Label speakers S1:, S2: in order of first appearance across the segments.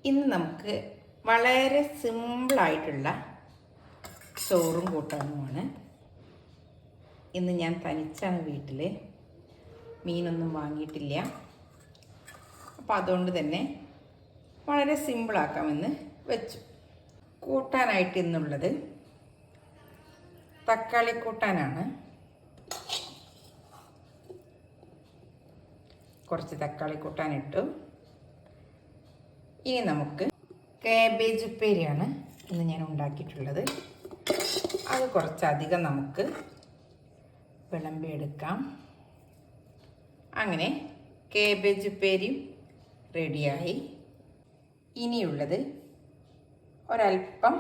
S1: ഇന്ന് നമുക്ക് വളരെ സിമ്പിളായിട്ടുള്ള ചോറും കൂട്ടാനുമാണ്. ഇന്ന് ഞാൻ തനിച്ചാണ് വീട്ടിൽ, മീനൊന്നും വാങ്ങിയിട്ടില്ല. അപ്പോൾ അതുകൊണ്ട് തന്നെ വളരെ സിമ്പിളാക്കാമെന്ന് വെച്ചു. കൂട്ടാനായിട്ട് ഇന്നുള്ളത് തക്കാളി കൂട്ടാനാണ്. കുറച്ച് തക്കാളി കൂട്ടാനിട്ടു. ഇനി നമുക്ക് കാബേജ് ഉപ്പേരിയാണ് ഇന്ന് ഞാൻ ഉണ്ടാക്കിയിട്ടുള്ളത്. അത് കുറച്ചധികം നമുക്ക് വിളമ്പിയെടുക്കാം. അങ്ങനെ കാബേജ് ഉപ്പേരിയും റെഡിയായി. ഇനിയുള്ളത് ഒരൽപ്പം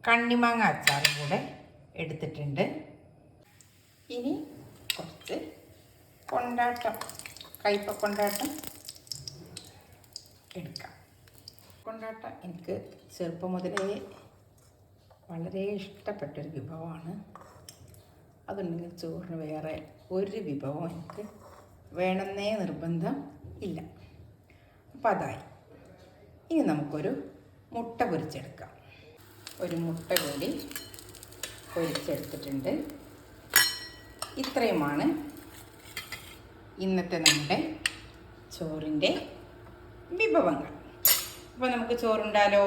S1: കണ്ണിമാങ്ങ അച്ചാറും കൂടെ എടുത്തിട്ടുണ്ട്. ഇനി കുറച്ച് കൊണ്ടാട്ടം, കയ്പ കൊണ്ടാട്ടം എടുക്കാം. കൊണ്ടാട്ടം എനിക്ക് ചെറുപ്പം മുതലേ വളരെ ഇഷ്ടപ്പെട്ടൊരു വിഭവമാണ്. അതുണ്ടെങ്കിൽ ചോറിന് വേറെ ഒരു വിഭവം എനിക്ക് വേണമെന്നേ നിർബന്ധം ഇല്ല. അപ്പോൾ അതായി. ഇനി നമുക്കൊരു മുട്ട പൊരിച്ചെടുക്കാം. ഒരു മുട്ട കൂടി പൊരിച്ചെടുത്തിട്ടുണ്ട്. ഇത്രയുമാണ് ഇന്നത്തെ നമ്മുടെ ചോറിൻ്റെ വിഭവങ്ങൾ. അപ്പോൾ നമുക്ക് ചോറുണ്ടാലോ?